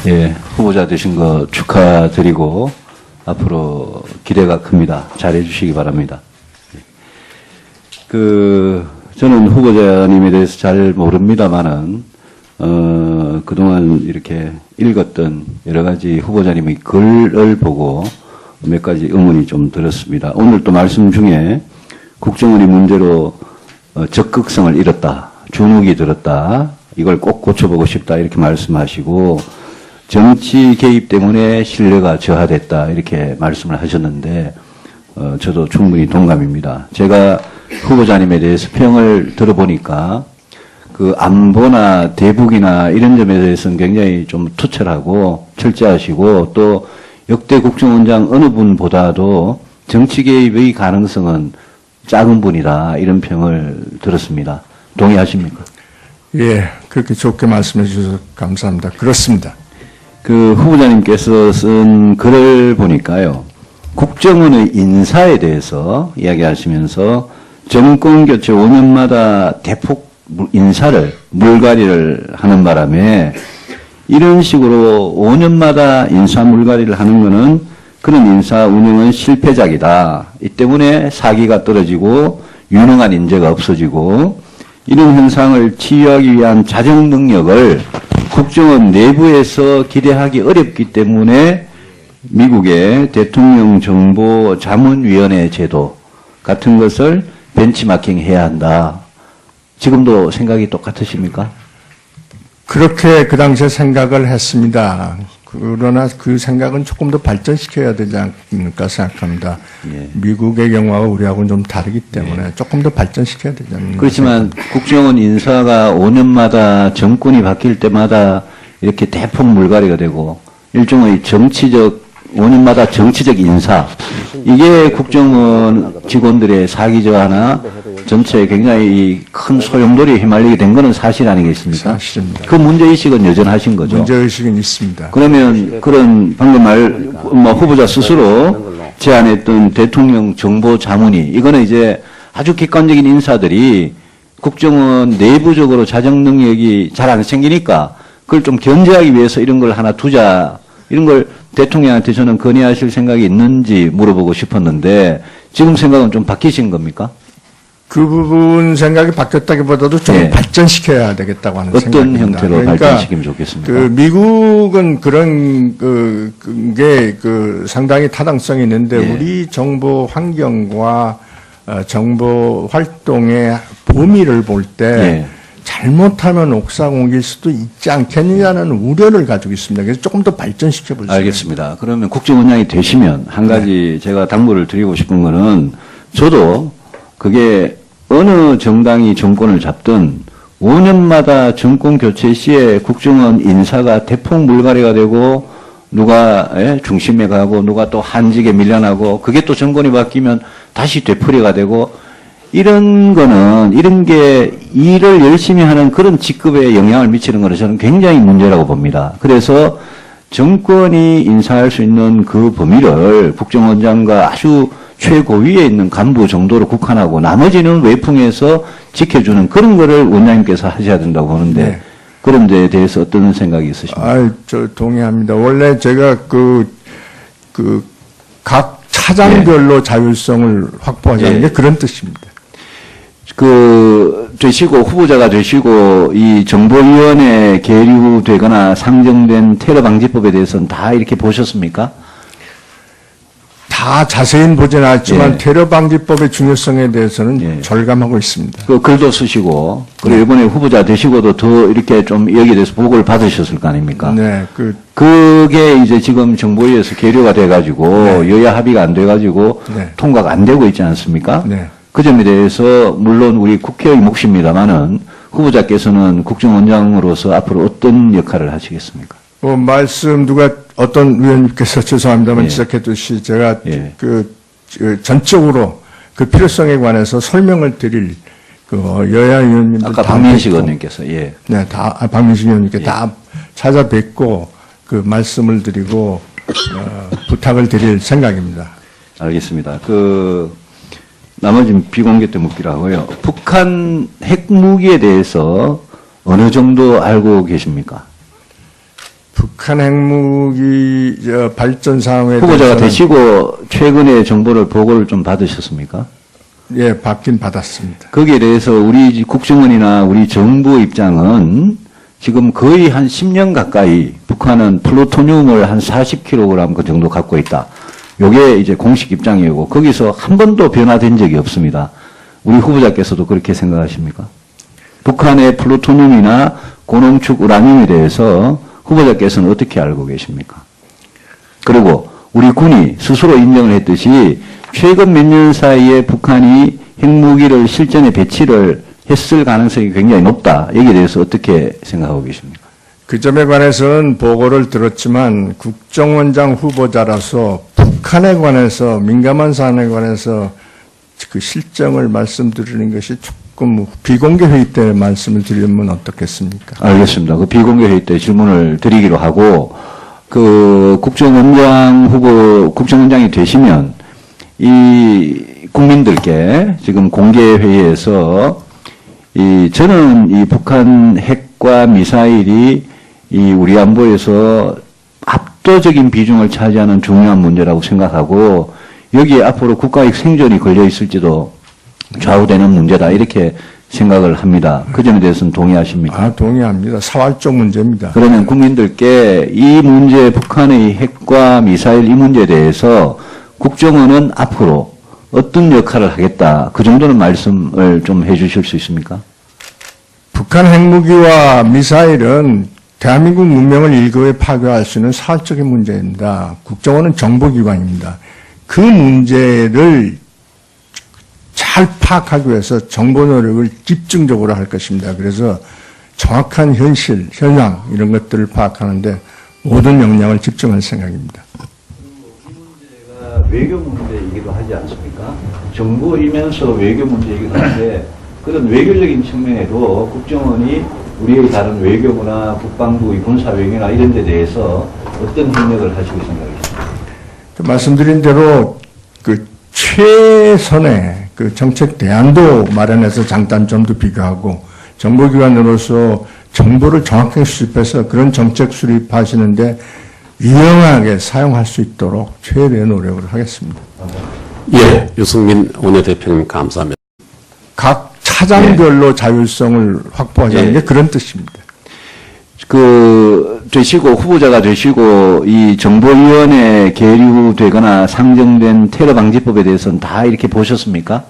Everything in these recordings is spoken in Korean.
예, 후보자 되신 거 축하드리고 앞으로 기대가 큽니다. 잘해 주시기 바랍니다. 저는 후보자님에 대해서 잘 모릅니다만은 그동안 이렇게 읽었던 여러 가지 후보자님의 글을 보고 몇 가지 의문이 좀 들었습니다. 오늘 또 말씀 중에 국정원이 문제로 적극성을 잃었다, 주눅이 들었다, 이걸 꼭 고쳐보고 싶다 이렇게 말씀하시고 정치 개입 때문에 신뢰가 저하됐다 이렇게 말씀을 하셨는데 저도 충분히 동감입니다. 제가 후보자님에 대해서 평을 들어보니까 그 안보나 대북이나 이런 점에 대해서는 굉장히 좀 투철하고 철저하시고 또 역대 국정원장 어느 분보다도 정치 개입의 가능성은 작은 분이다 이런 평을 들었습니다. 동의하십니까? 예, 그렇게 좋게 말씀해 주셔서 감사합니다. 그렇습니다. 그 후보자님께서 쓴 글을 보니까요. 국정원의 인사에 대해서 이야기하시면서 정권 교체 5년마다 대폭 인사를 물갈이를 하는 바람에 이런 식으로 5년마다 인사 물갈이를 하는 것은 그런 인사 운영은 실패작이다. 이 때문에 사기가 떨어지고 유능한 인재가 없어지고 이런 현상을 치유하기 위한 자정 능력을 국정원 내부에서 기대하기 어렵기 때문에 미국의 대통령 정보 자문위원회 제도 같은 것을 벤치마킹 해야 한다. 지금도 생각이 똑같으십니까? 그렇게 그 당시에 생각을 했습니다. 그러나 그 생각은 조금 더 발전시켜야 되지 않을까 생각합니다. 예. 미국의 경우와 우리하고는 좀 다르기 때문에 조금 더 발전시켜야 되지 않을까. 그렇지만 국정원 인사가 5년마다 정권이 바뀔 때마다 이렇게 대폭 물갈이가 되고 일종의 정치적 5년마다 정치적 인사 이게 국정원 직원들의 사기 저하나 전체에 굉장히 큰 소용돌이에 휘말리게 된 것은 사실 아니겠습니까? 사실입니다. 그 문제의식은 여전하신 거죠? 문제의식은 있습니다. 그러면 그런 방금 후보자 스스로 제안했던 대통령 정보 자문위 이거는 이제 아주 객관적인 인사들이 국정원 내부적으로 자정 능력이 잘 안 생기니까 그걸 좀 견제하기 위해서 이런 걸 하나 두자 이런 걸 대통령한테 저는 건의하실 생각이 있는지 물어보고 싶었는데 지금 생각은 좀 바뀌신 겁니까? 그 부분 생각이 바뀌었다기보다도 좀 예. 발전시켜야 되겠다고 하는 어떤 생각입니다. 형태로 그러니까 발전시키면 좋겠습니까? 그 미국은 그런 게 상당히 타당성이 있는데 예. 우리 정보 환경과 정보 활동의 범위를 볼 때 예. 잘못하면 옥상 옮길 수도 있지 않겠느냐는 우려를 가지고 있습니다. 그래서 조금 더 발전시켜 볼 수 있습니다. 알겠습니다. 그러면 국정원장이 되시면 한 가지 제가 당부를 드리고 싶은 거는 저도 그게 어느 정당이 정권을 잡든 5년마다 정권 교체 시에 국정원 인사가 대폭 물갈이가 되고 누가 중심에 가고 누가 또 한직에 밀려나고 그게 또 정권이 바뀌면 다시 되풀이가 되고 이런 거는 이런 게 일을 열심히 하는 그런 직급에 영향을 미치는 거는 저는 굉장히 문제라고 봅니다. 그래서 정권이 인사할 수 있는 그 범위를 국정원장과 아주 최고위에 있는 간부 정도로 국한하고 나머지는 외풍에서 지켜주는 그런 거를 원장님께서 하셔야 된다고 보는데 네. 그런 데에 대해서 어떤 생각이 있으십니까? 저 동의합니다. 원래 제가 각 차장별로 자율성을 확보하자는 게 그런 뜻입니다. 되시고, 후보자가 되시고, 이 정보위원회 계류되거나 상정된 테러방지법에 대해서는 다 이렇게 보셨습니까? 다 자세히는 보지는 않았지만 예. 테러방지법의 중요성에 대해서는 예. 절감하고 있습니다. 그 글도 쓰시고, 그리고 이번에 후보자 되시고도 더 이렇게 좀 여기에 대해서 보고를 받으셨을 거 아닙니까? 네, 그게 이제 지금 정보위에서 계류가 돼가지고, 네. 여야 합의가 안 돼가지고, 네. 통과가 안 되고 있지 않습니까? 네. 그 점에 대해서 물론 우리 국회의 몫입니다만은 후보자께서는 국정원장으로서 앞으로 어떤 역할을 하시겠습니까? 어떤 위원님께서 죄송합니다만 예. 지적했듯이 제가 예. 전적으로 그 필요성에 관해서 설명을 드릴 여야 의원님들 아까 다 박민식 뵙고, 의원님께서 예. 네, 박민식 의원님께 예. 다 찾아뵙고 그 말씀을 드리고 부탁을 드릴 생각입니다. 알겠습니다. 나머지는 비공개 때 묻기로 하고요. 북한 핵무기에 대해서 어느 정도 알고 계십니까? 북한 핵무기 발전 상황에 후보자가 대해서는- 되시고 최근에 정보를 보고를 좀 받으셨습니까? 예, 받긴 받았습니다. 거기에 대해서 우리 국정원이나 우리 정부 입장은 지금 거의 한 10년 가까이 북한은 플루토늄을 한 40kg 그 정도 갖고 있다. 요게 이제 공식 입장이고 거기서 한 번도 변화된 적이 없습니다. 우리 후보자께서도 그렇게 생각하십니까? 북한의 플루토늄이나 고농축 우라늄에 대해서 후보자께서는 어떻게 알고 계십니까? 그리고 우리 군이 스스로 인정을 했듯이 최근 몇 년 사이에 북한이 핵무기를 실전에 배치를 했을 가능성이 굉장히 높다. 여기에 대해서 어떻게 생각하고 계십니까? 그 점에 관해서는 보고를 들었지만 국정원장 후보자라서 북한에 관해서 민감한 사안에 관해서 그 실정을 말씀드리는 것이 조금 비공개 회의 때 말씀을 드리면 어떻겠습니까? 알겠습니다. 그 비공개 회의 때 질문을 드리기로 하고 그 국정원장이 되시면 이 국민들께 지금 공개 회의에서 저는 이 북한 핵과 미사일이 이 우리 안보에서 압도적인 비중을 차지하는 중요한 문제라고 생각하고 여기에 앞으로 국가의 생존이 걸려 있을지도 좌우되는 문제다 이렇게 생각을 합니다. 그 점에 대해서는 동의하십니까? 동의합니다. 사활적 문제입니다. 그러면 국민들께 이 문제, 북한의 핵과 미사일 이 문제에 대해서 국정원은 앞으로 어떤 역할을 하겠다. 그 정도는 말씀을 좀 해주실 수 있습니까? 북한 핵무기와 미사일은 대한민국 문명을 일거에 파괴할 수 있는 사회적인 문제입니다. 국정원은 정보기관입니다. 그 문제를 잘 파악하기 위해서 정보 노력을 집중적으로 할 것입니다. 그래서 정확한 현실, 현황 이런 것들을 파악하는데 모든 역량을 집중할 생각입니다. 이 문제가 외교 문제이기도 하지 않습니까? 정부이면서 외교 문제이기도 한데 그런 외교적인 측면에도 국정원이 우리의 다른 외교부나 국방부의 군사외교나 이런 데 대해서 어떤 협력을 하시고 생각하십니까? 말씀드린 대로 그 최선의 그 정책 대안도 마련해서 장단점도 비교하고 정보기관으로서 정보를 정확하게 수집해서 그런 정책 수립하시는데 유용하게 사용할 수 있도록 최대의 노력을 하겠습니다. 예, 유승민 원내대표님 감사합니다. 각 차장별로 자율성을 확보하자는 게 그런 뜻입니다. 후보자가 되시고, 이 정보위원회에 계류되거나 상정된 테러 방지법에 대해서는 다 이렇게 보셨습니까?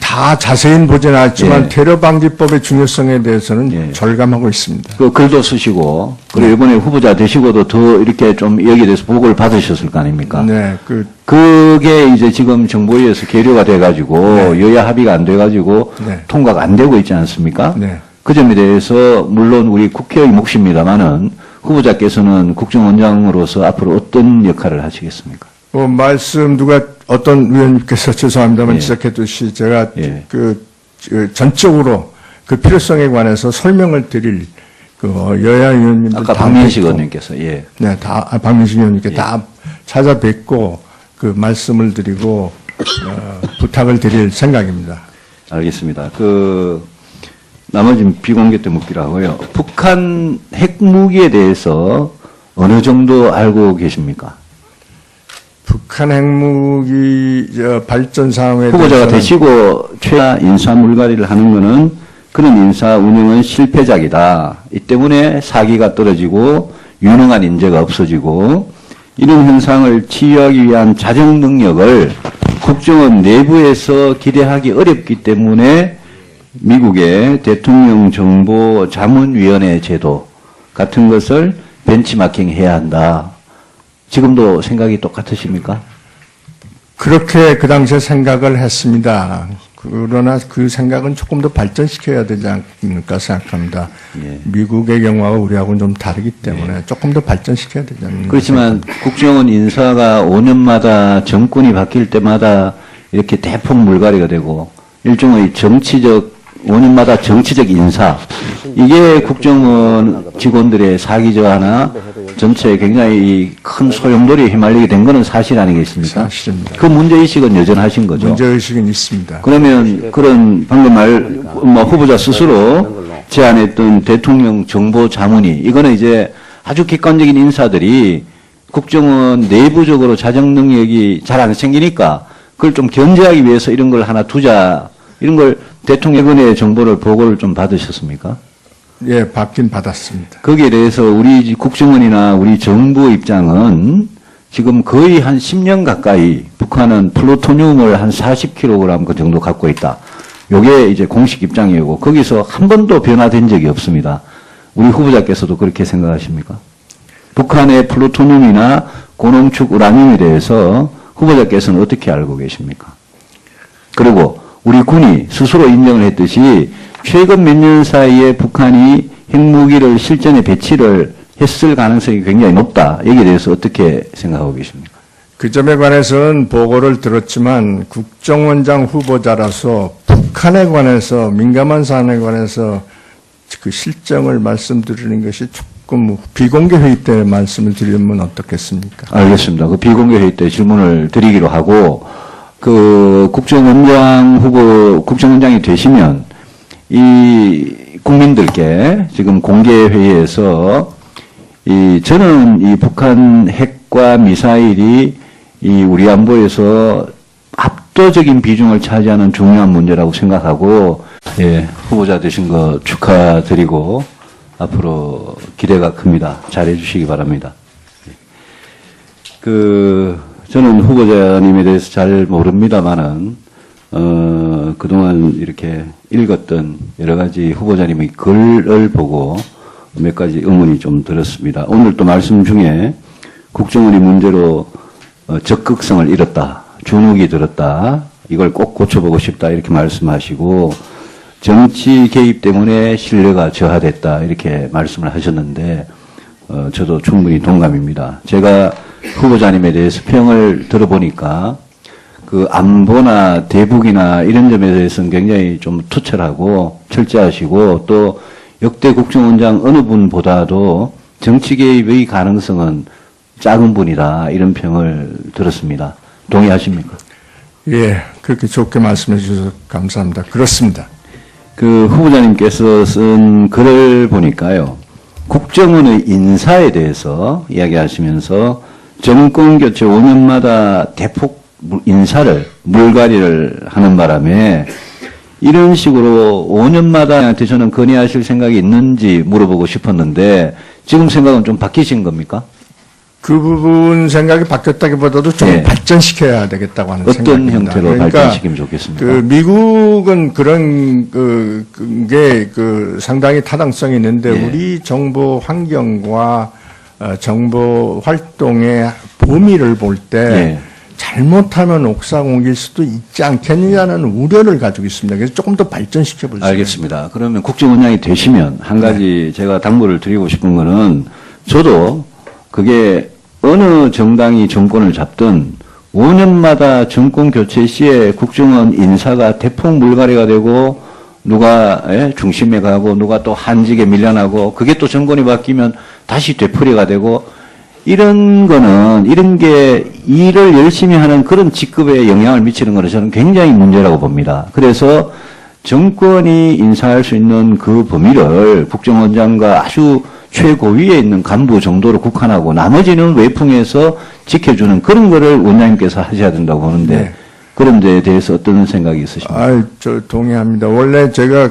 다 자세히는 보지는 않았지만 예. 테러 방지법의 중요성에 대해서는 예. 절감하고 있습니다. 그 글도 쓰시고, 그리고 이번에 후보자 되시고도 더 이렇게 좀 여기에 대해서 보고를 받으셨을 거 아닙니까? 네, 그게 이제 지금 정보위에서 계류가 돼가지고, 여야 합의가 안 돼가지고, 네. 통과가 안 되고 있지 않습니까? 네. 그 점에 대해서 물론 우리 국회의 몫입니다만은 후보자께서는 국정원장으로서 앞으로 어떤 역할을 하시겠습니까? 어떤 의원님께서 죄송합니다만 예. 지적해두시 제가 예. 전적으로 그 필요성에 관해서 설명을 드릴 여야 의원님들 아까 다 박민식 뵙고, 의원님께서 예. 네, 박민식 의원님께 다 찾아뵙고 그 말씀을 드리고 부탁을 드릴 생각입니다. 알겠습니다. 나머지는 비공개 때 묻기로 하고요. 북한 핵무기에 대해서 어느 정도 알고 계십니까? 북한 핵무기 발전 상황에 후보자가 대해서는 되시고 최다 인사 물갈이를 하는 것은 그런 인사 운영은 실패작이다. 이 때문에 사기가 떨어지고 유능한 인재가 없어지고 이런 현상을 치유하기 위한 자정 능력을 국정원 내부에서 기대하기 어렵기 때문에 미국의 대통령 정보 자문위원회 제도 같은 것을 벤치마킹 해야 한다. 지금도 생각이 똑같으십니까? 그렇게 그 당시에 생각을 했습니다. 그러나 그 생각은 조금 더 발전시켜야 되지 않을까 생각합니다. 예. 미국의 경우와 우리하고는 좀 다르기 때문에 조금 더 발전시켜야 되지 않을까. 그렇지만 국정원 인사가 5년마다 정권이 바뀔 때마다 이렇게 대폭 물갈이가 되고 일종의 5년마다 정치적 인사 이게 국정원 직원들의 사기 저하나 전체에 굉장히 큰 소용돌이에 휘말리게 된 것은 사실 아니겠습니까? 사실입니다. 그 문제의식은 여전하신 거죠. 문제의식은 있습니다. 그러면 그런 방금 후보자 스스로 제안했던 대통령 정보자문위, 이거는 이제 아주 객관적인 인사들이 국정원 내부적으로 자정 능력이 잘 안 생기니까 그걸 좀 견제하기 위해서 이런 걸 하나 두자, 이런 걸 대통령의 정보를 보고를 좀 받으셨습니까? 예, 받긴 받았습니다. 거기에 대해서 우리 국정원이나 우리 정부 입장은 지금 거의 한 10년 가까이 북한은 플루토늄을 한 40kg 그 정도 갖고 있다. 요게 이제 공식 입장이고 거기서 한 번도 변화된 적이 없습니다. 우리 후보자께서도 그렇게 생각하십니까? 북한의 플루토늄이나 고농축 우라늄에 대해서 후보자께서는 어떻게 알고 계십니까? 그리고 우리 군이 스스로 인정을 했듯이 최근 몇 년 사이에 북한이 핵무기를 실전에 배치를 했을 가능성이 굉장히 높다. 여기에 대해서 어떻게 생각하고 계십니까? 그 점에 관해서는 보고를 들었지만 국정원장 후보자라서 북한에 관해서 민감한 사안에 관해서 그 실정을 말씀드리는 것이 조금 비공개 회의 때 말씀을 드리면 어떻겠습니까? 알겠습니다. 그 비공개 회의 때 질문을 드리기로 하고 그 국정원장이 되시면 이 국민들께 지금 공개 회의에서 저는 이 북한 핵과 미사일이 이 우리 안보에서 압도적인 비중을 차지하는 중요한 문제라고 생각하고, 예, 후보자 되신 거 축하드리고 앞으로 기대가 큽니다. 잘해 주시기 바랍니다. 저는 후보자님에 대해서 잘 모릅니다만은 그동안 이렇게 읽었던 여러 가지 후보자님의 글을 보고 몇 가지 의문이 좀 들었습니다. 오늘 또 말씀 중에 국정원이 문제로 적극성을 잃었다, 주눅이 들었다, 이걸 꼭 고쳐보고 싶다 이렇게 말씀하시고 정치 개입 때문에 신뢰가 저하됐다 이렇게 말씀을 하셨는데 저도 충분히 동감입니다. 제가 후보자님에 대해서 평을 들어보니까 그 안보나 대북이나 이런 점에 대해서는 굉장히 좀 투철하고 철저하시고 또 역대 국정원장 어느 분보다도 정치 개입의 가능성은 작은 분이다 이런 평을 들었습니다. 동의하십니까? 예, 그렇게 좋게 말씀해 주셔서 감사합니다. 그렇습니다. 그 후보자님께서 쓴 글을 보니까요. 국정원의 인사에 대해서 이야기하시면서 정권 교체 5년마다 대폭 인사를 물갈이를 하는 바람에 이런 식으로 5년마다 저는 건의하실 생각이 있는지 물어보고 싶었는데 지금 생각은 좀 바뀌신 겁니까? 그 부분 생각이 바뀌었다기보다도 좀 네. 발전시켜야 되겠다고 하는 어떤 생각입니다. 형태로 그러니까 발전시키면 좋겠습니까? 그 미국은 그런 게 상당히 타당성이 있는데 네. 우리 정보 환경과 정보 활동의 범위를 볼 때 네. 잘못하면 옥상 옮길 수도 있지 않겠느냐는 우려를 가지고 있습니다. 그래서 조금 더 발전시켜 볼 수 있습니다. 알겠습니다. 그러면 국정원장이 되시면 한 가지 제가 당부를 드리고 싶은 거는 저도 그게 어느 정당이 정권을 잡든 5년마다 정권 교체 시에 국정원 인사가 대폭 물갈이가 되고 누가 중심에 가고 누가 또 한직에 밀려나고 그게 또 정권이 바뀌면 다시 되풀이가 되고 이런 거는 이런 게 일을 열심히 하는 그런 직급에 영향을 미치는 거는 저는 굉장히 문제라고 봅니다. 그래서 정권이 인사할 수 있는 그 범위를 국정원장과 아주 최고위에 있는 간부 정도로 국한하고 나머지는 외풍에서 지켜주는 그런 거를 원장님께서 하셔야 된다고 보는데 네. 그런 데에 대해서 어떤 생각이 있으십니까? 저 동의합니다. 원래 제가